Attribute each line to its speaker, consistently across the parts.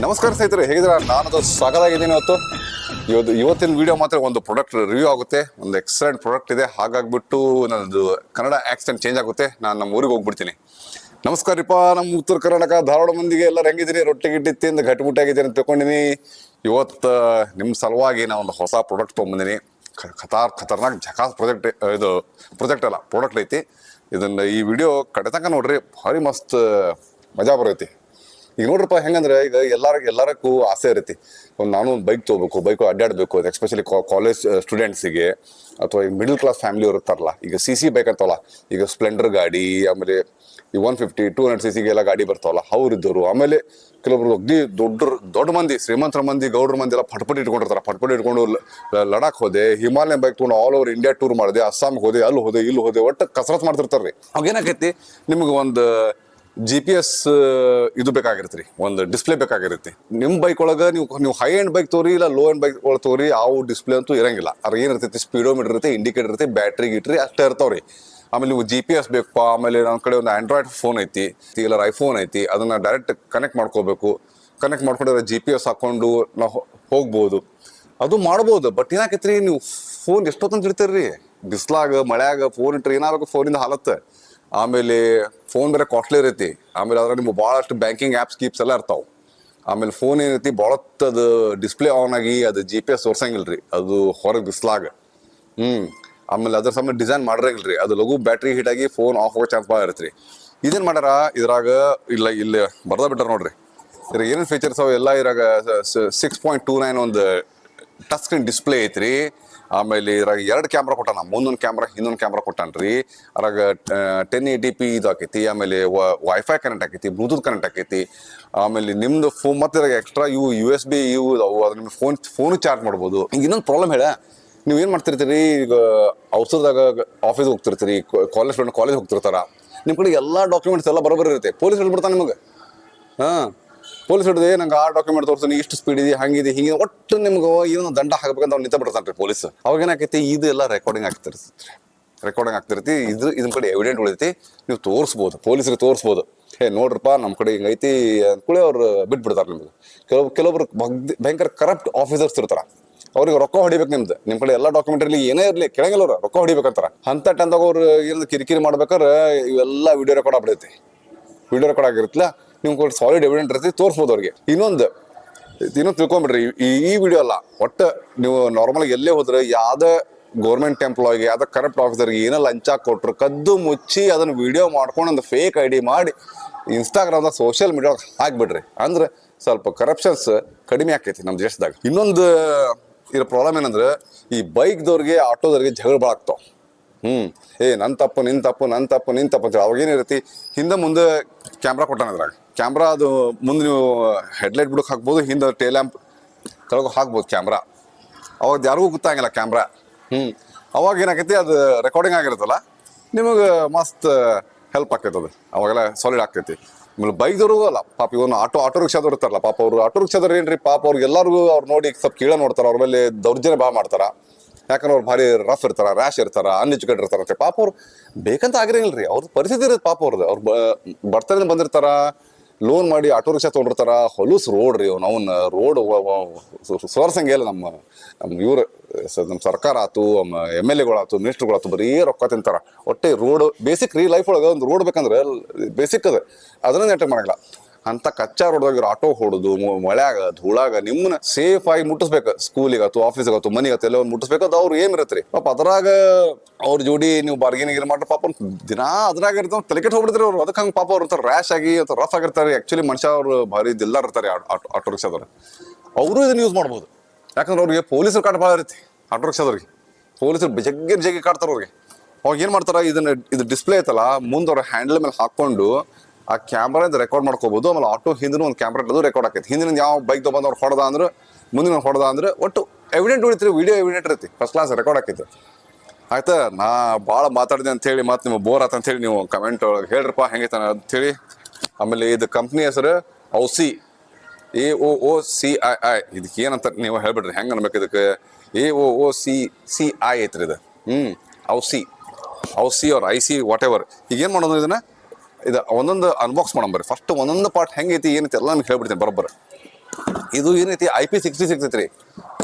Speaker 1: ನಮಸ್ಕಾರ ಸ್ನೇಹಿತರೆ, ಹೇಗಿದ್ದೀರಾ? ನಾನು ಸ್ವಾಗತವಾಗಿದ್ದೀನಿ. ಇವತ್ತಿನ ವಿಡಿಯೋ ಮಾತ್ರ ಒಂದು ಪ್ರಾಡಕ್ಟ್ ರಿವ್ಯೂ ಆಗುತ್ತೆ. ಒಂದು ಎಕ್ಸಲೆಂಟ್ ಪ್ರಾಡಕ್ಟ್ ಇದೆ, ಹಾಗಾಗ್ಬಿಟ್ಟು ನನ್ನದು ಕನ್ನಡ ಆಕ್ಸೆಂಟ್ ಚೇಂಜ್ ಆಗುತ್ತೆ. ನಾನು ನಮ್ಮ ಊರಿಗೆ ಹೋಗ್ಬಿಡ್ತೀನಿ. ನಮಸ್ಕಾರ ರೀಪ್ಪ, ನಮ್ಮ ಉತ್ತರ ಕರ್ನಾಟಕ ಧಾರವಾಡ ಮಂದಿಗೆ ಎಲ್ಲರೂ ಹೆಂಗಿದ್ದೀರಿ? ರೊಟ್ಟಿ ಗಿಟ್ಟಿ ತಿಂದು ಗಟ್ಟಿಮುಟ್ಟಾಗಿದ್ದೀನಿ ಅಂತ ತಿಳ್ಕೊಂಡಿನಿ. ಇವತ್ತು ನಿಮ್ಮ ಸಲುವಾಗಿ ನಾನು ಒಂದು ಹೊಸ ಪ್ರಾಡಕ್ಟ್ ತೊಗೊಂಬಂದಿನಿ. ಖತರ್ನಾಕ್ ಝಕಾಸ್ ಪ್ರಾಡಕ್ಟ್ ಐತಿ. ಇದನ್ನ ಈ ವಿಡಿಯೋ ಕಡೆ ತನಕ ನೋಡ್ರಿ, ಭಾರಿ ಮಸ್ತ್ ಮಜಾ ಬರೈತಿ. ಈಗ ನೋಡ್ರಪ್ಪ, ಹೆಂಗಂದ್ರೆ ಈಗ ಎಲ್ಲರಿಗೂ ಆಸೆ ಇರೈತಿ, ನಾನು ಒಂದು ಬೈಕ್ ತೊಗೋಬೇಕು, ಬೈಕ್ ಅಡ್ಡಾಡಬೇಕು. ಎಸ್ಪೆಷಲಿ ಕಾಲೇಜ್ ಸ್ಟೂಡೆಂಟ್ಸಿಗೆ ಅಥವಾ ಈಗ ಮಿಡಲ್ ಕ್ಲಾಸ್ ಫ್ಯಾಮಿಲಿ ಅವ್ರು ಇರ್ತಾರಲ್ಲ, ಈಗ CC ಬೈಕ್ ಅಂತವಲ್ಲ, ಈಗ ಸ್ಪ್ಲೆಂಡರ್ ಗಾಡಿ, ಆಮೇಲೆ ಈ 150 200 cc ಎಲ್ಲ ಗಾಡಿ ಬರ್ತಾವಲ್ಲ, ಅವ್ರಿದ್ದವರು. ಆಮೇಲೆ ಕೆಲವೊಬ್ರು ಅಗ್ದಿ ದೊಡ್ಡ ಮಂದಿ, ಶ್ರೀಮಂತರ ಮಂದಿ, ಗೌಡ್ರ ಮಂದಿ ಎಲ್ಲ ಪಟ್ಪಟಿ ಇಟ್ಕೊಂಡಿರ್ತಾರೆ. ಪಟ್ಪಟಿ ಇಟ್ಕೊಂಡು ಲಡಾಖ್ ಹೋದೆ, ಹಿಮಾಲಯನ್ ಬೈಕ್ ತೊಗೊಂಡು ಆಲ್ ಓವರ್ ಇಂಡಿಯಾ ಟೂರ್ ಮಾಡಿದೆ, ಅಸ್ಸಾಂಗೆ ಹೋದೆ, ಅಲ್ಲಿ ಹೋದೆ, ಇಲ್ಲಿ ಹೋದೆ, ಒಟ್ಟು ಕಸರತ್ ಮಾಡ್ತಿರ್ತಾರೆ ರೀ. ಅವಾಗೇನಾಗೈತಿ, ನಿಮ್ಗೆ ಒಂದು GPS ಇದು ಬೇಕಾಗಿರುತ್ತೆ, ಒಂದು ಡಿಸ್ಪ್ಲೇ ಬೇಕಾಗಿರುತ್ತೆ. ನಿಮ್ಮ ಬೈಕ್ ಒಳಗೆ ನೀವು ಹೈ ಎಂಡ್ ಬೈಕ್ ತೋರಿ ಇಲ್ಲ ಲೋ ಎಂಡ್ ಬೈಕ್ ಒಳಗೆ ತೋರಿ, ಯಾವ ಡಿಸ್ಪ್ಲೇ ಅಂತೂ ಇರಂಗಿಲ್ಲ. ಅದ್ರ ಏನಿರ್ತೈತಿ, ಸ್ಪೀಡೋಮೀಟರ್ ಇರುತ್ತೆ, ಇಂಡಿಕೇಟರ್ ಇರುತ್ತೆ, ಬ್ಯಾಟ್ರಿ ಗಿಟ್ರಿ ಅಷ್ಟೇ ಇರ್ತಾವ್ರಿ. ಆಮೇಲೆ ನೀವು GPS ಬೇಕಪ್ಪ, ಆಮೇಲೆ ನನ್ನ ಕಡೆ ಒಂದು ಆಂಡ್ರಾಯ್ಡ್ ಫೋನ್ ಐತಿ, ಇಲ್ಲ ಐಫೋನ್ ಐತಿ, ಅದನ್ನ ಡೈರೆಕ್ಟ್ ಕನೆಕ್ಟ್ ಮಾಡ್ಕೋಬೇಕು. ಕನೆಕ್ಟ್ ಮಾಡ್ಕೊಂಡ್ರೆ GPS ಹಾಕೊಂಡು ನಾವು ಹೋಗ್ಬೋದು, ಅದು ಮಾಡ್ಬೋದು. ಬಟ್ ಏನಾಕೈತ್ರಿ, ನೀವು ಫೋನ್ ಎಷ್ಟೊತ್ತಂತ ಇಡ್ತೀರಿ, ಬಿಸ್ಲಾಗ ಮಳ್ಯಾಗ ಫೋನ್ ಇಟ್ರೆ ಏನಾಗಬೇಕು, ಫೋನಿಂದ ಹಾಲತ್ತೆ. ಆಮೇಲೆ ಫೋನ್ ಬೇರೆ ಕಾಸ್ಟ್ಲಿ ಇರೈತಿ. ಆಮೇಲೆ ಅದ್ರಾಗ ನಿಮ್ಗೆ ಭಾಳಷ್ಟು ಬ್ಯಾಂಕಿಂಗ್ ಆ್ಯಪ್ಸ್ ಗೀಪ್ಸ್ ಎಲ್ಲ ಇರ್ತಾವೆ. ಆಮೇಲೆ ಫೋನ್ ಏನೈತಿ, ಭಾಳತ್ತದು ಡಿಸ್ಪ್ಲೇ ಆನ್ ಆಗಿ ಅದು GPS ತೋರ್ಸಂಗಿಲ್ರಿ, ಅದು ಹೊರಗೆ ಬಿಸ್ಲಾಗ. ಆಮೇಲೆ ಅದ್ರ ಸಮಯ ಡಿಸೈನ್ ಮಾಡಿರಂಗಿಲ್ರಿ, ಅದು ಲಘು ಬ್ಯಾಟ್ರಿ ಹೀಟ್ ಆಗಿ ಫೋನ್ ಆಫ್ ಆಗೋ ಚಾನ್ಸ್ ಭಾಳ ಇರುತ್ತೆ. ಇದೇನು ಮಾಡ್ಯಾರ ಇದ್ರಾಗ, ಇಲ್ಲಿ ಬರ್ದ ಬಿಟ್ಟಾರ ನೋಡ್ರಿ. ಇದ್ರಾಗ ಏನೇನು ಫೀಚರ್ಸ್ ಅವ ಎಲ್ಲ ಇದ್ರಾಗ 6.29 ಒಂದು ಟಚ್ ಸ್ಕ್ರೀನ್ ಡಿಸ್ಪ್ಲೇ ಐತ್ರಿ. ಆಮೇಲೆ ಇದ್ರಾಗ 2 ಕ್ಯಾಮ್ರಾ ಕೊಟ್ಟಾನ, ಮುಂದೊಂದು ಕ್ಯಾಮ್ರಾ ಹಿಂದೊಂದು ಕ್ಯಾಮ್ರಾ ಕೊಟ್ಟಾನ್ರಿ. ಅದ್ರಾಗ 1080p ಇದು ಆಕೈತಿ. ಆಮೇಲೆ ವೈಫೈ ಕನೆಕ್ಟ್ ಆಕೈತಿ, ಬ್ಲೂಟೂತ್ ಕನೆಕ್ಟ್ ಆಕೈತಿ. ಆಮೇಲೆ ನಿಮ್ದು ಫೋನ್ ಮತ್ತೆ ಇದ್ರಾಗ ಎಕ್ಸ್ಟ್ರಾ USB ಅವು, ಅದು ನಿಮ್ಮ ಫೋನ್ ಚಾರ್ಜ್ ಮಾಡ್ಬೋದು. ಈಗ ಇನ್ನೊಂದು ಪ್ರಾಬ್ಲಮ್ ಹೇಳ, ನೀವು ಏನು ಮಾಡ್ತಿರ್ತೀರಿ, ಈಗ ಔಷಧದಾಗ ಆಫೀಸ್ ಹೋಗ್ತಿರ್ತೀರಿ, ಕಾಲೇಜ್ ಹೋಗ್ತಿರ್ತಾರ, ನಿಮ್ಮ ಕಡೆ ಎಲ್ಲ ಡಾಕ್ಯುಮೆಂಟ್ಸ್ ಎಲ್ಲ ಬರೋಬ್ಬರಿ ಇರುತ್ತೆ. ಪೊಲೀಸ್ ಹಿಡ್ಬಿಡ್ತಾನೆ ನಿಮಗೆ. ಪೊಲೀಸ್ ಹಿಡಿದು ನಂಗೆ ಆ ಡಾಕ್ಯುಮೆಂಟ್ ತೋರಿಸ್ತೀನಿ, ಇಷ್ಟು ಸ್ಪೀಡ್ ಇದೆ, ಹಂಗಿದೆ, ಹಿಂಗೆ ಒಟ್ಟು ನಿಮ್ಗೆ ಏನೋ ದಂಡ ಹಾಕಬೇಕಂತ ಅವ್ನು ನಿಂತ ಬಿಡ್ತಾನೆ ರೀ ಪೊಲೀಸ್. ಅವಾಗ ಏನಾಕೈತಿ, ಇದು ಎಲ್ಲ ರೆಕಾರ್ಡಿಂಗ್ ಆಗ್ತಿರ್ತೈತಿ. ಇದನ್ನ ಕಡೆ ಎವಿಡೆಂಟ್ ಉಳಿತೈತಿ, ನೀವು ತೋರಿಸ್ಬೋದು, ಪೊಲೀಸರಿಗೆ ತೋರಿಸ್ಬೋದು. ನೋಡ್ರಪ್ಪ ನಮ್ಮ ಕಡೆ ಹಿಂಗೈತಿ ಅಂದ್ಕೂಳೆ ಅವ್ರು ಬಿಟ್ಬಿಡ್ತಾರೆ ನಿಮ್ಗೆ. ಕೆಲವೊಬ್ರು ಭಯಂಕರ ಕರಪ್ಟ್ ಆಫೀಸರ್ಸ್ ಇರ್ತಾರ, ಅವ್ರಿಗೆ ರೊಕ್ಕ ಹೊಡಿಬೇಕು. ನಿಮ್ಮ ಕಡೆ ಎಲ್ಲ ಡಾಕ್ಯುಮೆಂಟ್ರಿ ಏನೇ ಇರಲಿ ಕೆಳಂಗಿಲ್ಲ, ಅವ್ರು ರೊಕ್ಕ ಹೊಡಿಬೇಕಂತಾರ. ಅಂತ ಟೈಮ್ದಾಗ ಅವ್ರು ಏನಾದ್ರು ಕಿರಿಕಿರಿ ಮಾಡ್ಬೇಕಾದ್ರೆ ಇವೆಲ್ಲ ವಿಡಿಯೋ ರೆಕಾರ್ಡ್ ಆಗ್ಬಿಡೈತಿ. ವಿಡಿಯೋ ರೆಕಾರ್ಡ್ ಆಗಿರುತ್ತಲ್ಲ, ನಿಮ್ಗೆ ಸಾಲಿಡ್ ಎವಿಡೆಂಟ್ ಇರ್ತೈತಿ, ತೋರಿಸ್ಬೋದು ಅವ್ರಿಗೆ. ಇನ್ನೊಂದು ತಿಳ್ಕೊಂಬಿಡ್ರಿ, ಈ ವಿಡಿಯೋ ಅಲ್ಲ, ಒಟ್ಟು ನೀವು ನಾರ್ಮಲ್ ಎಲ್ಲೇ ಹೋದ್ರೆ ಯಾವ್ದೇ ಗೌರ್ಮೆಂಟ್ ಎಂಪ್ಲಾಯಿಗೆ, ಯಾವ್ದೇ ಕರಪ್ಟ್ ಆಫೀಸರ್ಗೆ ಏನೋ ಲಂಚ ಕೊಟ್ರು, ಕದ್ದು ಮುಚ್ಚಿ ಅದನ್ನ ವಿಡಿಯೋ ಮಾಡ್ಕೊಂಡು ಒಂದು ಫೇಕ್ ID ಮಾಡಿ ಇನ್ಸ್ಟಾಗ್ರಾಮ್ದಾಗ ಸೋಷಿಯಲ್ ಮೀಡಿಯಾದಾಗ ಹಾಕ್ಬಿಡ್ರಿ. ಅಂದ್ರೆ ಸ್ವಲ್ಪ ಕರಪ್ಷನ್ಸ್ ಕಡಿಮೆ ಆಕೈತಿ ನಮ್ಮ ದೇಶದಾಗ. ಇನ್ನೊಂದು ಇರೋ ಪ್ರಾಬ್ಲಮ್ ಏನಂದ್ರೆ, ಈ ಬೈಕ್ದವ್ರಿಗೆ ಆಟೋದವ್ರಿಗೆ ಜಗಳ ಭಾಳ ಆಗ್ತಾವ. ನನ್ನ ತಪ್ಪು ನಿನ್ನ ತಪ್ಪು ಅಂತ ಅವಾಗೇನಿರತಿ, ಹಿಂದೆ ಮುಂದೆ ಕ್ಯಾಮ್ರಾ ಕೊಟ್ಟಾನ. ಅದ್ರಾಗ ಕ್ಯಾಮ್ರಾ ಅದು ಮುಂದೆ ನೀವು ಹೆಡ್ಲೈಟ್ ಬಿಡಕ್ಕೆ ಹಾಕ್ಬೋದು, ಹಿಂದೆ ಟೇಲ್ ಲ್ಯಾಂಪ್ ಕೆಳಗೆ ಹಾಕ್ಬೋದು ಕ್ಯಾಮ್ರಾ. ಅವಾಗ ಯಾರಿಗೂ ಗೊತ್ತಾಗಿಲ್ಲ ಕ್ಯಾಮ್ರಾ. ಅವಾಗ ಏನಾಕೈತಿ, ಅದು ರೆಕಾರ್ಡಿಂಗ್ ಆಗಿರುತ್ತಲ್ಲ, ನಿಮಗೆ ಮಸ್ತ್ ಹೆಲ್ಪ್ ಆಕೈತೆ. ಅದು ಅವಾಗೆಲ್ಲ ಸಾಲಿಡ್ ಆಗ್ತೈತಿ. ಆಮೇಲೆ ಬೈಕ್ದವ್ರು ಅಲ್ಲ ಪಾಪ, ಇವನು ಆಟೋ ರಿಕ್ಷಾದವ್ರು ಇರ್ತಾರಲ್ಲ ಪಾಪ, ಅವ್ರು ಆಟೋ ರಿಕ್ಷಾದವ್ರು ಏನ್ರಿ ಪಾಪ, ಅವ್ರಿಗೆ ಎಲ್ಲರಿಗೂ ಅವ್ರು ನೋಡಿ ಸ್ವಲ್ಪ ಕೀಳ ನೋಡ್ತಾರ, ಅವ್ರ ಮೇಲೆ ದೌರ್ಜನ್ಯ ಭಾಳ ಮಾಡ್ತಾರ. ಯಾಕಂದ್ರೆ ಅವ್ರು ಭಾರಿ ರಫ್ ಇರ್ತಾರ, ರ್ಯಾಶ್ ಇರ್ತಾರ, ಅನ್ಎಜುಕೇಟೆಡ್ ಇರ್ತಾರಂತೆ. ಪಾಪ ಅವ್ರು ಬೇಕಂತ ಆಗಿರಂಗಿಲ್ರಿ, ಅವ್ರ ಪರಿಸ್ಥಿತಿ ಇರುತ್ತೆ ಪಾಪ ಅವ್ರದ್ದು. ಅವ್ರು ಬರ್ತದಿಂದ ಬಂದಿರ್ತಾರ, ಲೋನ್ ಮಾಡಿ ಆಟೋ ರಿಕ್ಷಾ ತೊಗೊಂಡಿರ್ತಾರ. ಹೊಲೂಸ್ ರೋಡ್ ರೀ, ಅವ್ನ ರೋಡ್ ಸೋರ್ಸಂಗೆ ಇಲ್ಲ. ನಮ್ಮ ಇವ್ರು ನಮ್ಮ ಸರ್ಕಾರ ಆಯ್ತು, MLA ಗಳಾಯ್ತು, ಮಿನಿಸ್ಟರ್ಗಳಾಯ್ತು, ಬರೀ ರೊಕ್ಕ ತಿಂತಾರ. ಒಟ್ಟೆ ರೋಡ್ ಬೇಸಿಕ್ ರೀ, ಲೈಫ್ ಒಳಗೆ ಒಂದು ರೋಡ್ ಬೇಕಂದ್ರೆ ಬೇಸಿಕ್ ಅದ, ಅದನ್ನ ನೆಟ್ಟ ಮಾಡಲ್ಲ. ಅಂತ ಕಚ್ಚಾ ರೋಡ್ದಾಗ ಆಟೋ ಹೊಡೋದು, ಮಳ್ಯಾಗ ಧೂಳಾಗ ನಿಮ್ಮನ್ನ ಸೇಫ್ ಆಗಿ ಮುಟ್ಟಿಸ್ಬೇಕು. ಸ್ಕೂಲಿಗಾತು, ಆಫೀಸ್ಗಾತು, ಮನಿಗಾತು, ಎಲ್ಲ ಮುಟ್ಟಿಸ್ಬೇಕು. ಅದು ಅವ್ರು ಏನ್ ಇರತ್ರಿ ಪಾಪ, ಅದ್ರಾಗ ಅವ್ರ ಜೋಡಿ ನೀವು ಬಾರ್ಗೇನಿಂಗ್ ಮಾಡ್ರಿ, ಪಾಪ ದಿನಾ ಅದ್ರಾಗ ಇರ್ತಾವ, ತಲೆಕೆಟ್ಟು ಹೋಗ್ಬಿಡ್ತಾರೆ ಅವ್ರು. ಅದಕ್ಕೆ ಹಂಗೆ ಪಾಪ ಅವ್ರು ಇರ್ತಾರೆ, ರ್ಯಾಶ್ ಆಗಿ ಅಥವಾ ರಫ್ ಆಗಿರ್ತಾರೆ. ಆಕ್ಚುಲಿ ಮನುಷ್ಯ ಅವ್ರು ಭಾರಿ ದಿಲ್ದಾರ್ ಇರ್ತಾರೆ ಆಟೋ ರಿಕ್ಷಾದವ್ರು. ಅವರು ಇದನ್ನ ಯೂಸ್ ಮಾಡ್ಬೋದು, ಯಾಕಂದ್ರೆ ಅವ್ರಿಗೆ ಪೊಲೀಸರು ಕಾಟ ಭಾಳ ಇರುತ್ತೆ. ಆಟೋ ರಿಕ್ಷಾದವ್ರಿಗೆ ಪೊಲೀಸರು ಜಗ್ಗಿ ಕಾಡ್ತಾರೆ ಅವ್ರಿಗೆ. ಅವಾಗ ಏನ್ ಮಾಡ್ತಾರ, ಇದು ಡಿಸ್ಪ್ಲೇ ಐತಲ್ಲ, ಮುಂದೆ ಅವ್ರ ಹ್ಯಾಂಡಲ್ ಮೇಲೆ ಹಾಕೊಂಡು ಆ ಕ್ಯಾಮ್ರಾದಿಂದ ರೆಕಾರ್ಡ್ ಮಾಡ್ಕೋಬಹುದು. ಆಮೇಲೆ ಆಟೋ ಹಿಂದಿನ ಒಂದು ಕ್ಯಾಮ್ರಾ ಇರೋದು ರೆಕಾರ್ಡ್ ಆಕೈತಿ. ಹಿಂದಿನ ಯಾವ ಬೈಕ್ ತೊಗೊಂಡು ಅವ್ರು ಹೊಡೆದ ಅಂದ್ರೆ, ಮುಂದಿನ ಹೊಡೆದ ಅಂದ್ರೆ ಒಟ್ಟು ಎವಿಡೆಂಟ್ ಉಳಿತ್ರಿ, ವಿಡಿಯೋ ಎವಿಡೆಂಟ್ ಇರ್ತಿ, ಫಸ್ಟ್ ಕ್ಲಾಸ್ ರೆಕಾರ್ಡ್ ಆಕೈತಿ. ಆಯ್ತಾ, ನಾ ಭಾಳ ಮಾತಾಡಿದೆ ಅಂತೇಳಿ ಮತ್ತೆ ನಿಮ್ಗೆ ಬೋರ್ ಆತ ಅಂತೇಳಿ ನೀವು ಕಮೆಂಟ್ ಒಳಗೆ ಹೇಳ್ರಪ್ಪ ಹೆಂಗೈತ ಅಂತೇಳಿ. ಆಮೇಲೆ ಇದು ಕಂಪ್ನಿ ಹೆಸರು Aoocci, AOOCII. ಇದಕ್ಕೆ ಏನಂತ ನೀವು ಹೇಳ್ಬಿಡ್ರಿ, ಹೆಂಗೆ ಅನ್ಬೇಕು ಇದಕ್ಕೆ. AOOCCI ಐತ್ರಿ ಇದು. Aoocci or IC what ever. ಈಗ ಏನು ಮಾಡೋದು, ಇದನ್ನ ಒಂದೊಂದು ಅನ್ಬಾಕ್ಸ್ ಮಾಡಂಬರ್ರಿ. ಫಸ್ಟ್ ಒಂದೊಂದು ಪಾರ್ಟ್ ಹೆಂಗೈತಿ ಏನೈತಿ ಎಲ್ಲ ನಿಮ್ಗೆ ಹೇಳ್ಬಿಡ್ತೀನಿ ಬರೋಬ್ಬರ. ಇದು ಏನೈತಿ IP66 ಐತ್ರಿ.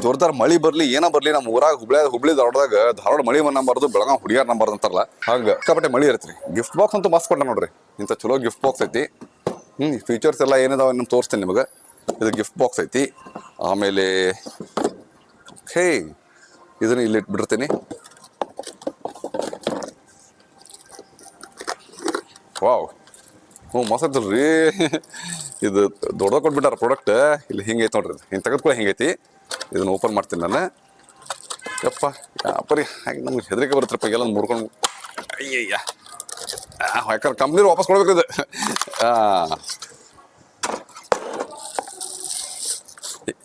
Speaker 1: ಜೋರ್ದಾರ್ ಮಳಿ ಬರ್ಲಿ ಏನ ಬರ್ಲಿ ನಮ್ಮ ಊರಾಗ ಹುಬ್ಳಿ ಧಾರವಾಡ ಮಳಿ ನಂಬರ್ದು ಬೆಳಗಾವ್ ಹುಡುಗಿಯರ್ ನಂಬರ್ ಅಂತಾರಲ್ಲ ಹಂಗ ಕಪಟೆ ಮಳಿ ಇರತ್ರಿ. ಗಿಫ್ಟ್ ಬಾಕ್ಸ್ ಅಂತೂ ಮಸ್ತ್ ಕೊಟ್ಟ ನೋಡ್ರಿ, ಇಂಥ ಚಲೋ ಗಿಫ್ಟ್ ಬಾಕ್ಸ್ ಐತಿ. ಫೀಚರ್ಸ್ ಎಲ್ಲ ಏನಿದಾವ ನಿಮ್ಗೆ ತೋರಿಸ್ತೀನಿ ನಿಮಗೆ. ಇದು ಗಿಫ್ಟ್ ಬಾಕ್ಸ್ ಐತಿ. ಆಮೇಲೆ ಹೇ ಇದನ್ನ ಇಲ್ಲಿ ಇಟ್ಬಿಡ್ತೀನಿ. ವಾವ್, ಮಸ್ತ್ ಐತಲ್ರಿ. ಇದು ದೊಡ್ಡ ಕೊಟ್ಬಿಟ್ಟಾರ ಪ್ರಾಡಕ್ಟ್. ಇಲ್ಲಿ ಹಿಂಗೈತಿ ನೋಡ್ರಿ, ಹಿಂಗೆ ತೆಗೆದ್ಕೊಳ್ಳಿ ಹಿಂಗೈತಿ. ಇದನ್ನ ಓಪನ್ ಮಾಡ್ತೀನಿ ನಾನು. ಯಪ್ಪ ಯಾಪರಿ ಹಾಗೆ ನಮ್ಗೆ ಹೆದರಿಕೆ ಬರುತ್ತಪ್ಪ ಎಲ್ಲ ಮುರ್ಕೊಂಡು. ಅಯ್ಯಯ್ಯ, ಯಾಕಂದ್ರೆ ಕಂಪ್ನಿ ವಾಪಸ್ ಕೊಡ್ಬೇಕಿದೆ.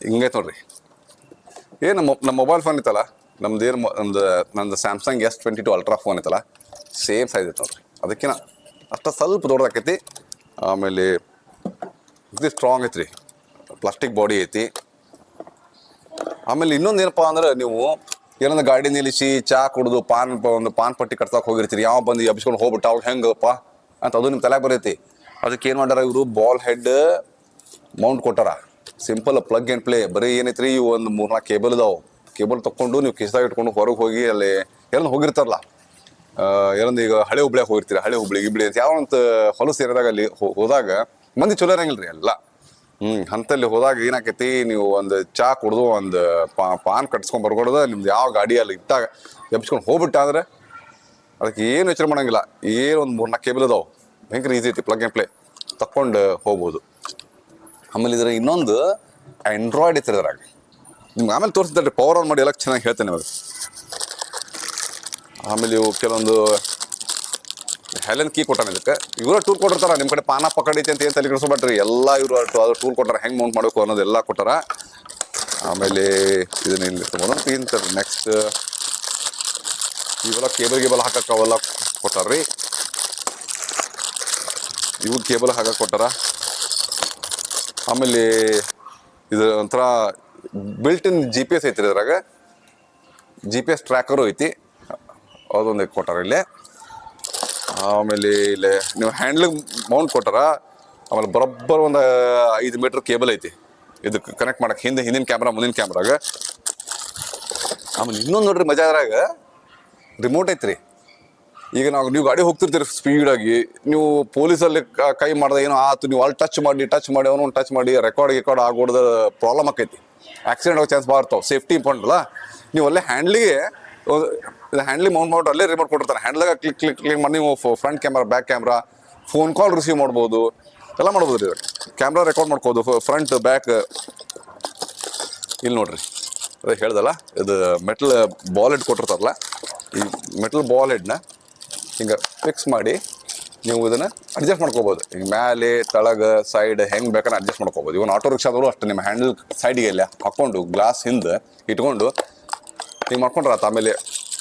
Speaker 1: ಹಿಂಗೈತೆ ನೋಡ್ರಿ. ನಮ್ಮ ಮೊಬೈಲ್ ಫೋನ್ ಇತ್ತಲ್ಲ, ನಂದು ಸ್ಯಾಮ್ಸಂಗ್ S22 ಅಲ್ಟ್ರಾ ಫೋನ್ ಇತ್ತಲ್ಲ, ಸೇಮ್ ಸೈಜ್ ಐತೆ ನೋಡ್ರಿ. ಅದಕ್ಕಿಂತ ಅಷ್ಟ ಸ್ವಲ್ಪ ದೊಡ್ಡದಾಕೈತಿ. ಆಮೇಲೆ ಇದು ಸ್ಟ್ರಾಂಗ್ ಐತ್ರಿ, ಪ್ಲಾಸ್ಟಿಕ್ ಬಾಡಿ ಐತಿ. ಆಮೇಲೆ ಇನ್ನೊಂದು ಏನಪ್ಪ ಅಂದ್ರೆ, ನೀವು ಏನಂದ್ರೆ ಗಾಡಿ ನಿಲ್ಲಿಸಿ ಚಾ ಕುಡಿದು ಒಂದು ಪಾನ್ ಪಟ್ಟಿ ಕಟ್ಸಕ್ಕೆ ಹೋಗಿರ್ತೀರಿ, ಯಾವ ಬಂದು ಎಬ್ಸ್ಕೊಂಡು ಹೋಗ್ಬಿಟ್ಟು ಅವ್ರು ಹೆಂಗಪ್ಪ ಅಂತ ಅದು ನಿಮ್ಮ ತಲೆಗೆ ಬರೈತಿ. ಅದಕ್ಕೆ ಏನು ಮಾಡ್ಯಾರ ಇವರು, ಬಾಲ್ ಹೆಡ್ ಮೌಂಟ್ ಕೊಟ್ಟಾರ. Simple plug and play. ಬರೀ ಏನೈತ್ರಿ, ಇವು ಒಂದು 3-4 ಕೇಬಲ್ ಇದಾವೆ. ಕೇಬಲ್ ತೊಗೊಂಡು ನೀವು ಕಿಸ್ದಾಗ ಇಟ್ಕೊಂಡು ಹೊರಗೆ ಹೋಗಿ ಅಲ್ಲಿ ಎಲ್ಲ ಹೋಗಿರ್ತಾರಲ್ಲ, ಏನಂದ್ರೆ ಈಗ ಹಳೆ ಹುಬ್ಳಿಯಾಗ ಹೋಗಿರ್ತೀರಿ, ಹಳೆ ಹುಬ್ಳಿ ಅಂತ ಯಾವಂತ ಹೊಲಸು ಏರಿಯಾದಾಗ ಅಲ್ಲಿ ಹೋದಾಗ ಮಂದಿ ಚಲೋ ಇರಂಗಿಲ್ಲ ರೀ ಎಲ್ಲ. ಅಂತಲ್ಲಿ ಹೋದಾಗ ಏನಾಕೈತಿ, ನೀವು ಒಂದು ಚಾ ಕುಡ್ದು ಒಂದು ಪಾನ್ ಕಟ್ಸ್ಕೊಂಡ್ ಬರ್ಕೊಡ್ದು ನಿಮ್ದು ಯಾವ ಗಾಡಿ ಅಲ್ಲಿ ಇಟ್ಟಾಗ ಎಬ್ಸ್ಕೊಂಡು ಹೋಗ್ಬಿಟ್ಟ ಅಂದ್ರೆ ಅದಕ್ಕೆ ಏನು ಯೋಚನೆ ಮಾಡಂಗಿಲ್ಲ. ಏನು ಒಂದು 3-4 ಕೇಬಲ್ ಇದಾವೆ, ಭಯಂಕರ ಈಸಿ ಐತಿ. ಪ್ಲಗ್ ಆ್ಯಂಡ್ ಪ್ಲೇ ತಕ್ಕೊಂಡು ಹೋಗ್ಬೋದು. ಆಮೇಲೆ ಇದ್ರ ಇನ್ನೊಂದು ಆಂಡ್ರಾಯ್ಡ್ ಐತ್ರಿ ಇದ್ರಾಗ. ನಿಮ್ಗೆ ಆಮೇಲೆ ತೋರಿಸ್ತಾರೆ, ಪವರ್ ಆನ್ ಮಾಡಿ ಎಲ್ಲ ಚೆನ್ನಾಗಿ ಹೇಳ್ತೇನೆ ಇವಾಗ. ಆಮೇಲೆ ಇವು ಕೆಲವೊಂದು ಹೆಲೆನ್ ಕೀ ಕೊಟ್ಟಾನ ಇದಕ್ಕೆ. ಇವರ ಟೂಲ್ ಕೊಟ್ಟಿರ್ತಾರ. ನಿಮ್ಮ ಕಡೆ ಪಾನ ಪಕಡೈತಿ ಅಂತ ಏನು ತಲೆ ಕೆಡಿಸ್ಕೊಬೇಡ್ರಿ, ಎಲ್ಲ ಇವರು ಅದು ಟೂಲ್ ಕೊಟ್ಟಾರ, ಹೆಂಗೆ ಮೌಂಟ್ ಮಾಡಬೇಕು ಅನ್ನೋದೆಲ್ಲ ಕೊಟ್ಟಾರ. ಆಮೇಲೆ ಇದನ್ನ ಇಲ್ಲಿ ತೊಗೊಂಡು ನೆಕ್ಸ್ಟ್ ಇವೆಲ್ಲ ಕೇಬಲ್ ಹಾಕಕ್ಕೆ ಅವೆಲ್ಲ ಕೊಟ್ಟಾರ್ರಿ. ಇವು ಕೇಬಲ್ ಹಾಕಕ್ಕೆ ಕೊಟ್ಟಾರ. ಆಮೇಲೆ ಇದು ಒಂಥರ ಬಿಲ್ಟ್ ಇನ್ GPS ಐತ್ರಿ ಇದ್ರಾಗ. GPS ಟ್ರ್ಯಾಕರು ಐತಿ, ಅದೊಂದು ಕೊಟ್ಟಾರ ಇಲ್ಲಿ. ಆಮೇಲೆ ಇಲ್ಲಿ ನೀವು ಹ್ಯಾಂಡ್ಲಿಗೆ ಮೌಂಟ್ ಕೊಟ್ಟಾರ. ಆಮೇಲೆ ಬರೋಬ್ಬರ ಒಂದು 5 ಮೀಟರ್ ಕೇಬಲ್ ಐತಿ ಇದಕ್ಕೆ ಕನೆಕ್ಟ್ ಮಾಡಕ್ಕೆ, ಹಿಂದಿನ ಕ್ಯಾಮ್ರಾ ಮುಂದಿನ ಕ್ಯಾಮ್ರಾಗ. ಆಮೇಲೆ ಇನ್ನೊಂದು ನೋಡ್ರಿ ಮಜಾ ಅದ್ರಾಗ, ರಿಮೋಟ್ ಐತ್ರಿ. ಈಗ ನೀವು ಗಾಡಿ ಹೋಗ್ತಿರ್ತೀರಿ ಸ್ಪೀಡಾಗಿ, ನೀವು ಪೊಲೀಸಲ್ಲಿ ಕೈ ಮಾಡ್ದೆ ಏನೋ ಆತು, ನೀವು ಅಲ್ಲಿ ಟಚ್ ಮಾಡಿ ಅವನು ಟಚ್ ಮಾಡಿ ರೆಕಾರ್ಡ್ ಆಗೋಡ್ದ ಪ್ರಾಬ್ಲಮ್ ಆಕೈತಿ. ಆಕ್ಸಿಡೆಂಟ್ ಆಗೋ ಚಾನ್ಸ್ ಭಾಳ ಇರ್ತಾವೆ. ಸೇಫ್ಟಿ ಇಂಪಾರ್ಟೆಂಟ್ ಅಲ್ಲ. ನೀವು ಅಲ್ಲೇ ಹ್ಯಾಂಡ್ಲಿಗೆ ಮೌಂಟ್ ಮಾಡಿ ಅಲ್ಲೇ ರಿಮೋಟ್ ಕೊಟ್ಟಿರ್ತಾರೆ. ಹ್ಯಾಂಡ್ಲಾಗ ಕ್ಲಿಕ್ ಮಾಡಿ ನೀವು front camera, back camera, phone call receive ಮಾಡ್ಬೋದು, ಎಲ್ಲ ಮಾಡ್ಬೋದು ರೀ. ಕ್ಯಾಮ್ರಾ ರೆಕಾರ್ಡ್ ಮಾಡ್ಬೋದು, ಫ್ರಂಟ್ ಬ್ಯಾಕ್. ಇಲ್ಲಿ ನೋಡ್ರಿ, ಅದೇ ಹೇಳ್ದಲ್ಲ, ಇದು ಮೆಟಲ್ ಬಾಲ್ ಹೆಡ್ ಕೊಟ್ಟಿರ್ತಾರಲ್ಲ, ಈ ಮೆಟಲ್ ಬಾಲ್ ಹೆಡ್ನ ಹಿಂಗೆ ಫಿಕ್ಸ್ ಮಾಡಿ ನೀವು ಇದನ್ನು ಅಡ್ಜಸ್ಟ್ ಮಾಡ್ಕೋಬೋದು. ಹಿಂಗೆ ಮೇಲೆ ತಳಗ ಸೈಡ್ ಹೆಂಗೆ ಬೇಕಾದ್ರೆ ಅಡ್ಜಸ್ಟ್ ಮಾಡ್ಕೋಬೋದು. ಇವನು ಆಟೋ ರಿಕ್ಷಾದವರು ಅಷ್ಟೇ, ನಿಮ್ಮ ಹ್ಯಾಂಡಲ್ ಸೈಡಿಗೆ ಎಲ್ಲ ಹಾಕ್ಕೊಂಡು ಗ್ಲಾಸ್ ಹಿಂದೆ ಇಟ್ಕೊಂಡು ಹಿಂಗೆ ಮಾಡ್ಕೊಂಡ್ರೆ ಆಮೇಲೆ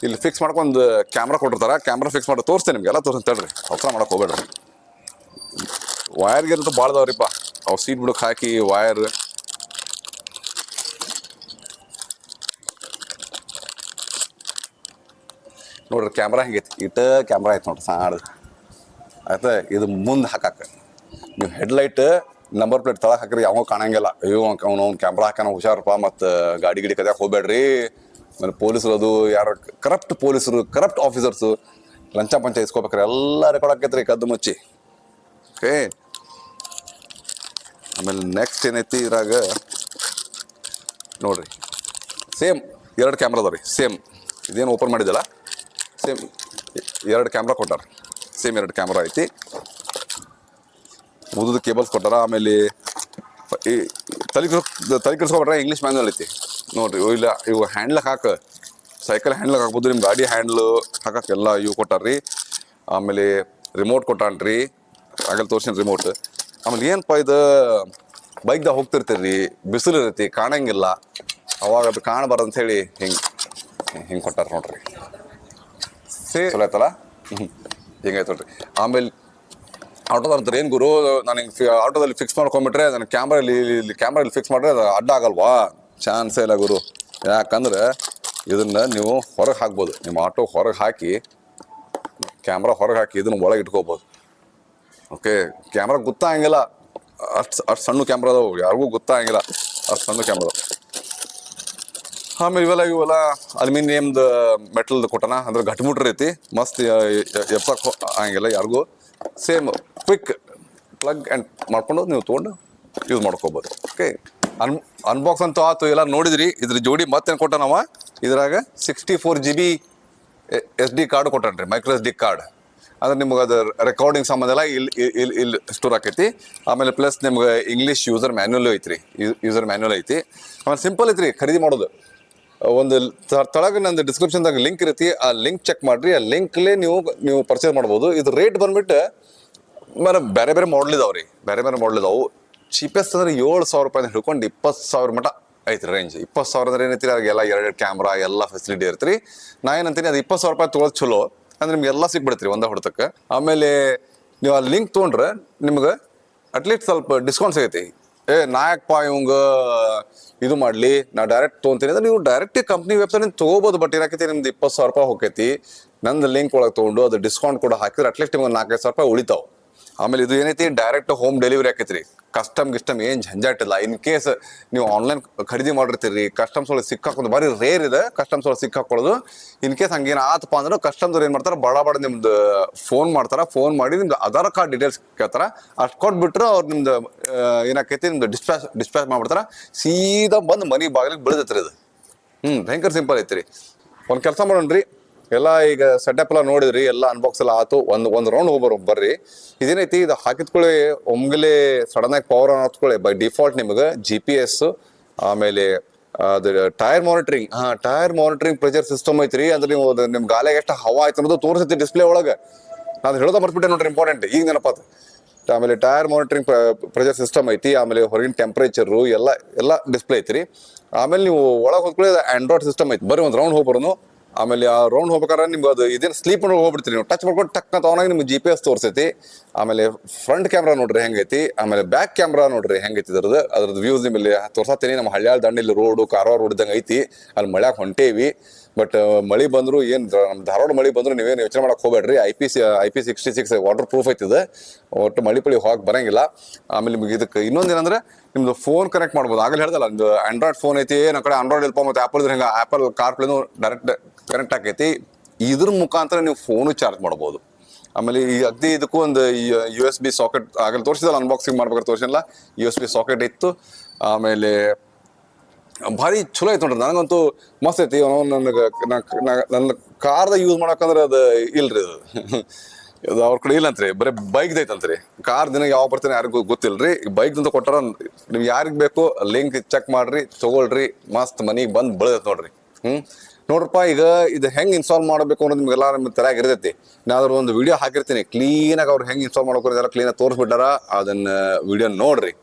Speaker 1: ಇಲ್ಲಿ ಫಿಕ್ಸ್ ಮಾಡ್ಕೊಂಡು ಕ್ಯಾಮ್ರಾ ಕೊಟ್ಟಿರ್ತಾರೆ. ಕ್ಯಾಮ್ರಾ ಫಿಕ್ಸ್ ಮಾಡಿ ತೋರಿಸ್ತೇನೆ ನಿಮ್ಗೆ, ಎಲ್ಲ ತೋರಿಸ್ತೀನಿ ತಡ್ರಿ, ಅವಸರ ಮಾಡಕ್ಕೆ ಹೋಗ್ಬೇಡ್ರಿ. ವಯರ್ಗಿರಂತೂ ಭಾಳ ಅದಾವ್ರಿಪ್ಪ, ಅವು ಸೀಟ್ ಬಿಡಕ್ಕೆ ಹಾಕಿ ವಯರ್. ನೋಡ್ರಿ ಕ್ಯಾಮ್ರಾ ಹಿಂಗೈತಿ, ಕ್ಯಾಮ್ರಾ ಐತೆ ನೋಡ್ರಿ ಸಾಣದು ಆಯ್ತಾ. ಇದು ಮುಂದೆ ಹಾಕಕ್ಕೆ ನೀವು ಹೆಡ್ಲೈಟ್ ನಂಬರ್ ಪ್ಲೇಟ್ ತಳಗೆ ಹಾಕ್ರಿ, ಯಾವ ಕಾಣಂಗಿಲ್ಲ. ಅಯ್ಯೋ ಅವ್ನು ಕ್ಯಾಮ್ರಾ ಹಾಕೋಣ ಹುಷಾರಪ್ಪ, ಮತ್ತು ಗಾಡಿ ಕದ್ಯಾಕೆ ಹೋಗ್ಬೇಡ್ರಿ. ಆಮೇಲೆ ಪೊಲೀಸರು ಅದು ಯಾರು ಕರಪ್ಟ್ ಆಫೀಸರ್ಸು ಲಂಚ ಪಂಚ ಇಸ್ಕೋಬೇಕ್ರಿ, ಎಲ್ಲ ರೆಕಾರ್ಡ್ ಆಕೈತ್ರಿ ಕದ್ದು ಮುಚ್ಚಿ. ಓಕೆ, ಆಮೇಲೆ ನೆಕ್ಸ್ಟ್ ಏನೈತಿ ಇದ್ರಾಗ ನೋಡ್ರಿ, ಸೇಮ್ 2 ಕ್ಯಾಮ್ರಾ ಅದಾವ ರೀ. ಸೇಮ್ ಇದೇನು ಓಪನ್ ಮಾಡಿದಲ್ಲ, ಸೇಮ್ 2 ಕ್ಯಾಮ್ರಾ ಕೊಟ್ಟಾರ. ಸೇಮ್ 2 ಕ್ಯಾಮ್ರಾ ಐತಿ. ಉದ್ದದ ಕೇಬಲ್ಸ್ ಕೊಟ್ಟಾರ. ಆಮೇಲೆ ತಲೆ ಕೆಡಿಸ್ಕೊಬಿಟ್ರೆ ಇಂಗ್ಲೀಷ್ ಮ್ಯಾನ್ಯಲ್ ಐತಿ ನೋಡ್ರಿ. ಇಲ್ಲ ಇವು ಹ್ಯಾಂಡ್ಲಕ್ಕೆ ಸೈಕಲ್ ಹ್ಯಾಂಡ್ಲಕ್ಕೆ ಹಾಕ್ಬೋದು, ನಿಮ್ಮ ಗಾಡಿ ಹ್ಯಾಂಡ್ಲು ಹಾಕಕ್ಕೆಲ್ಲ ಇವು ಕೊಟ್ಟಾರ್ರಿ. ಆಮೇಲೆ ರಿಮೋಟ್ ಕೊಟ್ಟಾನ್ರಿ, ಆಗಲ್ಲಿ ತೋರ್ಸಿನ ರಿಮೋಟ್. ಆಮೇಲೆ ಏನಪ್ಪ ಇದು, ಬೈಕ್ದಾಗ ಹೋಗ್ತಿರ್ತೀರಿ, ಬಿಸಿಲು ಇರೈತಿ, ಕಾಣಂಗಿಲ್ಲ, ಅವಾಗ ಅದು ಕಾಣಬಾರ್ದು ಅಂಥೇಳಿ ಹಿಂಗೆ ಕೊಟ್ಟಾರ ನೋಡ್ರಿ. ಚಲೋ ಆಯ್ತಲ್ಲ, ಹಿಂಗೈತೆ ನೋಡ್ರಿ. ಆಮೇಲೆ ಆಟೋದ ಅಂತಾರೆ, ಏನು ಗುರು ನಾನು ಹಿಂಗೆ ಆಟೋದಲ್ಲಿ ಫಿಕ್ಸ್ ಮಾಡ್ಕೊಂಬಿಟ್ರೆ ನನ್ನ ಕ್ಯಾಮ್ರಾ ಫಿಕ್ಸ್ ಮಾಡ್ರೆ ಅದು ಅಡ್ಡ ಆಗಲ್ವಾ? ಚಾನ್ಸೇ ಇಲ್ಲ ಗುರು. ಯಾಕಂದ್ರೆ ಇದನ್ನು ನೀವು ಹೊರಗೆ ಹಾಕ್ಬೋದು, ನಿಮ್ಮ ಆಟೋ ಹೊರಗೆ ಹಾಕಿ, ಕ್ಯಾಮ್ರಾ ಹೊರಗೆ ಹಾಕಿ ಇದನ್ನು ಒಳಗೆ ಇಟ್ಕೋಬೋದು. ಓಕೆ, ಕ್ಯಾಮ್ರಾ ಗೊತ್ತಾಗಂಗಿಲ್ಲ ಅಷ್ಟು ಸಣ್ಣ ಕ್ಯಾಮ್ರಾ ಅದಾವು, ಯಾರಿಗೂ ಗೊತ್ತಾಗಿಲ್ಲ ಅಷ್ಟು ಸಣ್ಣ ಕ್ಯಾಮ್ರಾ. ಆಮೇಲೆ ಇವೆಲ್ಲ ಅಲ್ಯೂಮಿನಿಯಮ್ದ ಮೆಟಲ್ದು ಕೊಟ್ಟನ, ಅಂದ್ರೆ ಗಟ್ಟಿಮುಟ್ರ ಐತಿ, ಮಸ್ತ್ ಎಪ್ಸಕ್ಕೆ ಹಂಗಿಲ್ಲ ಯಾರಿಗೂ. ಸೇಮ್ ಕ್ವಿಕ್ ಪ್ಲಗ್ ಆ್ಯಂಡ್ ಮಾಡ್ಕೊಂಡು ನೀವು ತೊಗೊಂಡು ಯೂಸ್ ಮಾಡ್ಕೋಬೋದು. ಓಕೆ, ಅನ್ಬಾಕ್ಸ್ ಅಂತೂ ಆಯ್ತು, ಎಲ್ಲ ನೋಡಿದ್ರಿ. ಇದ್ರ ಜೋಡಿ ಮತ್ತೇನು ಕೊಟ್ಟ ನಾವು ಇದ್ರಾಗ 64 GB SD ಕಾರ್ಡ್ ಕೊಟ್ಟನ್ರಿ, ಮೈಕ್ರೋ SD ಕಾರ್ಡ್. ಅಂದ್ರೆ ನಿಮ್ಗೆ ಅದು ರೆಕಾರ್ಡಿಂಗ್ ಸಂಬಂಧ ಎಲ್ಲ ಇಲ್ಲಿ ಸ್ಟೋರ್ ಆಕೈತಿ. ಆಮೇಲೆ ಪ್ಲಸ್ ನಿಮ್ಗೆ ಇಂಗ್ಲೀಷ್ ಯೂಸರ್ ಮ್ಯಾನ್ಯಲ್ ಐತ್ರಿ, ಯೂಸರ್ ಮ್ಯಾನ್ಯಲ್ ಐತಿ. ಆಮೇಲೆ ಸಿಂಪಲ್ ಐತ್ರಿ ಖರೀದಿ ಮಾಡೋದು. ಒಂದು ತಳಗ ನಂದು ಡಿಸ್ಕ್ರಿಪ್ಷನ್ದಾಗ ಲಿಂಕ್ ಇರುತ್ತೆ, ಆ ಲಿಂಕ್ ಚೆಕ್ ಮಾಡ್ರಿ. ಆ ಲಿಂಕ್ಲೇ ನೀವು ಪರ್ಚೇಸ್ ಮಾಡ್ಬೋದು. ಇದು ರೇಟ್ ಬಂದ್ಬಿಟ್ಟು ಬೇರೆ ಮಾಡಲ್ ಇದಾವ್ರಿ, ಬೇರೆ ಮಾಡಲ್ ಇದಾವು. ಚೀಪೆಸ್ಟ್ ಅಂದ್ರೆ 7,000 ರೂಪಾಯಿ ಹಿಡ್ಕೊಂಡು 20,000 ಮಟ ಐತ್ರಿ ರೇಂಜ್. 20,000 ಅಂದ್ರೆ ಏನೈತಿ, ಅವಾಗೆಲ್ಲ 2 ಕ್ಯಾಮ್ರಾ ಎಲ್ಲ ಫೆಸಿಲಿಟಿ ಇರ್ತೀರಿ. ನಾ ಏನಂತೀನಿ, ಅದು 20,000 ರೂಪಾಯಿ ತೊಗೊಳೋದು ಚಲೋ, ಅಂದ್ರೆ ನಿಮ್ಗೆ ಎಲ್ಲ ಸಿಕ್ಬಿಡ್ತೀರಿ ಒಂದೇ ಹೊಡ್ತಕ್ಕೆ. ಆಮೇಲೆ ನೀವು ಆ ಲಿಂಕ್ ತೊಗೊಂಡ್ರೆ ನಿಮ್ಗೆ ಅಟ್ಲೀಸ್ಟ್ ಸ್ವಲ್ಪ ಡಿಸ್ಕೌಂಟ್ ಸಿಗೈತಿ. ನಾಯಕಪ್ಪ ಇವಂಗ ಇದು ಮಾಡಲಿ, ನಾ ಡೈರೆಕ್ಟ್ ತೊಗೊಂತೀನಿ ಅಂದ್ರೆ ನೀವು ಡೈರೆಕ್ಟ್ ಕಂಪ್ನಿ ವೆಬ್ಸೈಟ್ ತೊಗೋಬೋದು. ಬಟ್ ಏನಾಕೈತಿ, ನಿಮ್ದು 20,000 ರೂಪಾಯಿ ಹೋಗೈತಿ. ನಂದು ಲಿಂಕ್ ಒಳಗೆ ತೊಗೊಂಡು ಅದು ಡಿಸ್ಕೌಂಟ್ ಕೂಡ ಹಾಕಿದ್ರೆ ಅಟ್ಲೀಸ್ಟ್ ನಿಮ್ಗೆ 4,500 ರೂಪಾಯಿ ಉಳಿತಾವೆ. ಆಮೇಲೆ ಇದು ಏನೈತಿ, ಡೈರೆಕ್ಟ್ ಹೋಮ್ ಡೆಲಿವರಿ ಆಕೈತ್ರಿ. ಕಸ್ಟಮ್ ಏನು ಝಂಜಾಟಿಲ್ಲ. ಇನ್ ಕೇಸ್ ನೀವು ಆನ್ಲೈನ್ ಖರೀದಿ ಮಾಡಿರ್ತೀರಿ, ಕಸ್ಟಮ್ಸ್ ಒಳಗೆ ಸಿಕ್ಕಾಕೊಂಡು ಭಾರಿ ರೇರ್ ಇದೆ ಕಸ್ಟಮ್ಸ್ ಒಳಗೆ ಸಿಕ್ಕಾಕೊಳ್ಳೋದು. ಇನ್ ಕೇಸ್ ಹಂಗೇನು ಆತಪ್ಪ ಅಂದ್ರೆ ಕಸ್ಟಮ್ದವ್ರು ಏನು ಮಾಡ್ತಾರೆ, ಬಡ ನಿಮ್ದು ಫೋನ್ ಮಾಡ್ತಾರೆ. ಫೋನ್ ಮಾಡಿ ನಿಮ್ದು ಆಧಾರ್ ಕಾರ್ಡ್ ಡೀಟೇಲ್ಸ್ ಕೇಳ್ತಾರೆ. ಅಷ್ಟು ಕೊಟ್ಬಿಟ್ರೆ ಅವ್ರು ನಿಮ್ದು ಏನಾಕೈತಿ, ನಿಮ್ದು ಡಿಸ್ಪ್ಯಾಚ್ ಮಾಡ್ಬಿಡ್ತಾರೆ. ಸೀದಾ ಬಂದು ಮನೆ ಬಾಗಿಲಿಗೆ ಬೆಳೆದೈತ್ರಿ ಇದು. ಭಯಂಕರ ಸಿಂಪಲ್ ಐತ್ರಿ. ಒಂದು ಕೆಲಸ ಮಾಡೋಣ್ರಿ, ಎಲ್ಲ ಈಗ ಸೆಟಪ್ ಎಲ್ಲ ನೋಡಿದ್ರಿ, ಎಲ್ಲ ಅನ್ಬಾಕ್ಸ್ ಎಲ್ಲ ಆಯ್ತು. ಒಂದು ರೌಂಡ್ ಬರ್ರಿ. ಇದೇನೈತಿ, ಇದು ಹಾಕಿದ್ಕೊಳ್ಳಿ ಒಮ್ಗಲೆ ಸಡನ್ ಆಗಿ ಪವರ್ ಆನ್ ಹಾಕ್ಕೊಳ್ಳಿ. ಬೈ ಡಿಫಾಲ್ಟ್ ನಿಮಗೆ GPS, ಆಮೇಲೆ ಅದು ಟೈರ್ ಮಾನಿಟರಿಂಗ್ ಪ್ರೆಷರ್ ಸಿಸ್ಟಮ್ ಐತ್ರಿ. ಅಂದ್ರೆ ನೀವು ನಿಮ್ ಗಾಲಿಗೆ ಎಷ್ಟು ಹವಾ ಆಯ್ತು ಅನ್ನೋದು ತೋರಿಸುತ್ತೆ ಡಿಸ್ಪ್ಲೇ ಒಳಗೆ. ನಾನು ಹೇಳೋದ ಮರ್ತ್ಬಿಟ್ಟೆ ನೋಡ್ರಿ, ಇಂಪಾರ್ಟೆಂಟ್ ಈಗ ನೆನಪಾತ. ಆಮೇಲೆ ಟೈರ್ ಮಾನಿಟರಿಂಗ್ ಪ್ರೆಷರ್ ಸಿಸ್ಟಮ್ ಐತಿ. ಆಮೇಲೆ ಹೊರಗಿನ ಟೆಂಪ್ರೇಚರು ಎಲ್ಲ ಡಿಸ್ಪ್ಲೇ ಐತ್ರಿ. ಆಮೇಲೆ ನೀವು ಒಳಗೆ ಹೋಗ್ಕೊಳ್ಳಿ, ಆಂಡ್ರಾಯ್ಡ್ ಸಿಸ್ಟಮ್ ಐತಿ. ಬರೀ ಒಂದು ರೌಂಡ್ ಹೋಗ್ಬರೋನು. ಆಮೇಲೆ ಆ ರೌಂಡ್ ಹೋಗ್ಬೇಕಾದ್ರೆ ನಿಮ್ಗೆ ಅದು ಇದೇನು ಸ್ಲೀಪ್ ಮಾಡಿ ಹೋಗ್ಬಿಡ್ತೀರಿ ನೀವು. ಟಚ್ ಮಾಡ್ಕೊಂಡು ಟಕ್ ಅಂತ ಅವನಾಗಿ ನಿಮ್ಗೆ GPS ತೋರಿಸೈತಿ. ಆಮೇಲೆ ಫ್ರಂಟ್ ಕ್ಯಾಮ್ರಾ ನೋಡ್ರಿ ಹೆಂಗೈತಿ. ಆಮೇಲೆ ಬ್ಯಾಕ್ ಕ್ಯಾಮ್ರಾ ನೋಡ್ರಿ ಹೆಂಗೈತಿ. ಅದ್ರದ್ದು ವ್ಯೂಸ್ ನಿಮ್ಮಲ್ಲಿ ತೋರ್ಸತ್ತೀನಿ. ನಮ್ಮ ಹಳ್ಯಾಳ ದಂಡಿಲ್ಲಿ ರೋಡು ಕಾರವಾರ ರೋಡ್ ಇದ್ದಂಗೆ ಐತಿ. ಅಲ್ಲಿ ಮಳ್ಯಾಗ ಹೊಂಟೇವಿ. ಬಟ್ ಮಳೆ ಬಂದ್ರು ಏನು, ನಮ್ಮ ಧಾರವಾಡ ಮಳೆ ಬಂದ್ರು ನೀವೇನು ಯೋಚನೆ ಮಾಡಕ್ಕೆ ಹೋಗ್ಬೇಡ್ರಿ. IP66 water proof ಐತಿದೆ. ಒಟ್ಟು ಮಳೆ ಪಳಿ ಹೋಗಕ್ಕೆ ಬರಂಗಿಲ್ಲ. ಆಮೇಲೆ ನಿಮ್ಗೆ ಇದಕ್ಕೆ ಇನ್ನೊಂದೇನಂದ್ರೆ, ನಿಮ್ದು ಫೋನ್ ಕನೆಕ್ಟ್ ಮಾಡ್ಬೋದು. ಆಗಲೇ ಹೇಳ್ದಲ್ಲ, ನಿಮ್ದು ಆಂಡ್ರಾಯ್ಡ್ ಫೋನ್ ಐತಿ, ನಮ್ಮ ಕಡೆ ಆಂಡ್ರಾಯ್ಡ್ ಇಲ್ಪ, ಮತ್ತು ಆ್ಯಪಲ್ ಹಿಂಗೆ ಆ್ಯಪಲ್ ಕಾರ್ಪ್ಲೇನು ಡೈರೆಕ್ಟ್ ಕನೆಕ್ಟ್ ಆಕೈತಿ. ಇದ್ರ ಮುಖಾಂತರ ನೀವು ಫೋನು ಚಾರ್ಜ್ ಮಾಡ್ಬೋದು. ಆಮೇಲೆ ಈ ಅಗ್ದಿ ಇದಕ್ಕೂ ಒಂದು USB ಸಾಕೆಟ್ ಆಗಲಿ ತೋರಿಸಿದಲ್ಲ, ಅನ್ಬಾಕ್ಸಿಂಗ್ ಮಾಡ್ಬೇಕಾದ್ರೆ ತೋರಿಸಿಲ್ಲ. USB ಸಾಕೆಟ್ ಇತ್ತು. ಆಮೇಲೆ ಭಾರಿ ಚಲೋ ಐತೆ ನೋಡ್ರಿ, ನನಗಂತೂ ಮಸ್ತ್ ಐತಿ. ನನ್ನ ಕಾರ್ದ ಯೂಸ್ ಮಾಡಕಂದ್ರೆ ಅದು ಇಲ್ರಿ, ಅದು ಅವ್ರ ಕಡೆ ಇಲ್ಲಂತ್ರಿ, ಬರೀ ಬೈಕ್ದು ಐತಂತ್ರಿ. ಕಾರ್ ದಿನ ಯಾವ ಬರ್ತಾನೆ ಯಾರಿಗೂ ಗೊತ್ತಿಲ್ರಿ. ಬೈಕ್ದಂತ ಕೊಟ್ಟಾರ. ನೀವು ಯಾರಿಗೆ ಬೇಕು ಲಿಂಕ್ ಚೆಕ್ ಮಾಡ್ರಿ, ತಗೊಳ್ರಿ, ಮಸ್ತ್ ಮನಿಗೆ ಬಂದು ಬೆಳೆದೈತೆ ನೋಡ್ರಿ. ನೋಡ್ರಪ್ಪ, ಈಗ ಇದು ಹೆಂಗೆ ಇನ್ಸ್ಟಾಲ್ ಮಾಡಬೇಕು ಅನ್ನೋದು ನಿಮಗೆಲ್ಲ ನಿಮ್ಮ ತಲೆಯಾಗ ಇರ್ತೈತಿ. ನಾನು ಒಂದು ವಿಡಿಯೋ ಹಾಕಿರ್ತೀನಿ ಕ್ಲೀನಾಗಿ, ಅವ್ರು ಹೆಂಗೆ ಇನ್ಸ್ಟಾಲ್ ಮಾಡ್ಬೇಕು ಎಲ್ಲ ಕ್ಲೀನಾಗಿ ತೋರಿಸ್ಬಿಟ್ಟಾರ. ಅದನ್ನ ವಿಡಿಯೋ ನೋಡ್ರಿ.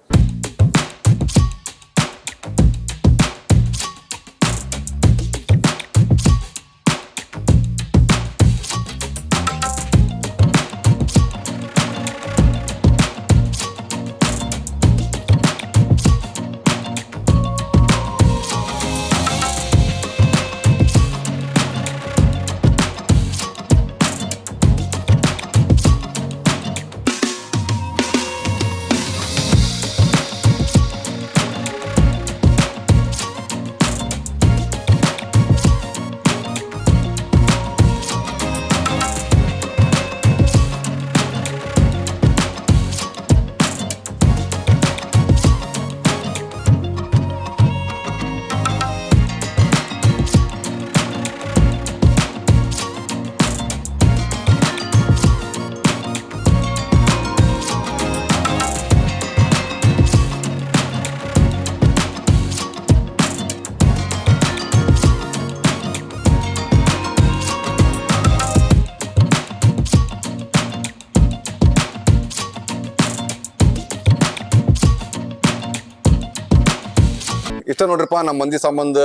Speaker 1: ಇಷ್ಟ ನೋಡ್ರಿಪ್ಪ, ನಮ್ಮ ಮಂದಿ ಸಂಬಂಧ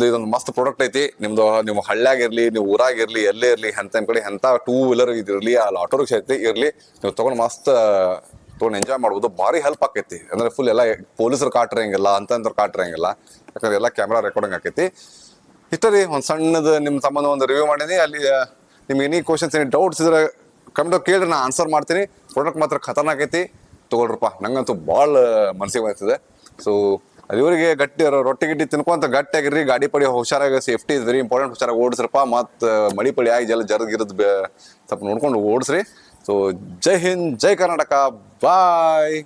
Speaker 1: ಇದೊಂದು ಮಸ್ತ್ ಪ್ರಾಡಕ್ಟ್ ಐತಿ. ನಿಮ್ಮ ಹಳ್ಳ್ಯಾಗಿರ್ಲಿ, ನೀವು ಊರಾಗಿರ್ಲಿ, ಎಲ್ಲೇ ಇರ್ಲಿ, ಎಂತ ಕಡೆ ಎಂತ 2 ವೀಲರ್ ಇದಿರ್ಲಿ, ಅಲ್ಲಿ ಆಟೋ ರಿಕ್ಷಾ ಐತಿ ಇರ್ಲಿ, ನೀವು ತಗೊಂಡು ಮಸ್ತ್ ತೊಗೊಂಡು ಎಂಜಾಯ್ ಮಾಡ್ಬೋದು. ಭಾರಿ ಹೆಲ್ಪ್ ಆಕೈತಿ. ಅಂದ್ರೆ ಫುಲ್ ಎಲ್ಲ ಪೊಲೀಸರು ಕಾಟ್ರಂಗಿಲ್ಲ, ಅಂತಂದ್ರೆ ಕಾಟ್ರಂಗಿಲ್ಲ. ಯಾಕಂದ್ರೆ ಎಲ್ಲ ಕ್ಯಾಮ್ರಾ ರೆಕಾರ್ಡಿಂಗ್ ಆಕೈತಿ. ಇಷ್ಟ ರೀ, ಒಂದು ಸಣ್ಣದು ನಿಮ್ಮ ಸಂಬಂಧ ಒಂದು ರಿವ್ಯೂ ಮಾಡೀನಿ. ಅಲ್ಲಿ ನಿಮ್ಗೆ ಎನಿ ಕ್ವಶನ್ಸ್, ಎನಿ ಡೌಟ್ಸ್ ಇದ್ರೆ ಕಮೆಂಟ್ ಕೇಳ್ರಿ, ನಾನು ಆನ್ಸರ್ ಮಾಡ್ತೀನಿ. ಪ್ರಾಡಕ್ಟ್ ಮಾತ್ರ ಖತರ್ನಾಕ್ ಐತಿ. ತೊಗೊಳ್ರಪ್ಪ, ನಂಗಂತೂ ಭಾಳ ಮನಸ್ಸಿಗೆ ಬಂದಿದೆ. ಸೊ ಅಲ್ಲಿವರೆಗೆ ಗಟ್ಟಿ ರೊಟ್ಟಿ ಗಿಟ್ಟಿ ತಿನ್ಕೊಂತ ಗಟ್ಟಿಯಾಗಿರ್ರಿ, ಗಾಡಿ ಪಡಿ ಹುಷಾರಾಗಿ, ಸೇಫ್ಟಿ ಇಸ್ ವೆರಿ ಇಂಪಾರ್ಟೆಂಟ್, ಹುಷಾರಾಗಿ ಓಡಿಸ್ರಪ್ಪ. ಮತ್ತು ಮಳಿ ಪಳಿ ಆಗಿ ಜರಗಿರೋದು ಸ್ವಲ್ಪ ನೋಡ್ಕೊಂಡು ಓಡಿಸ್ರಿ. ಸೊ ಜೈ ಹಿಂದ್, ಜೈ ಕರ್ನಾಟಕ, ಬಾಯ್.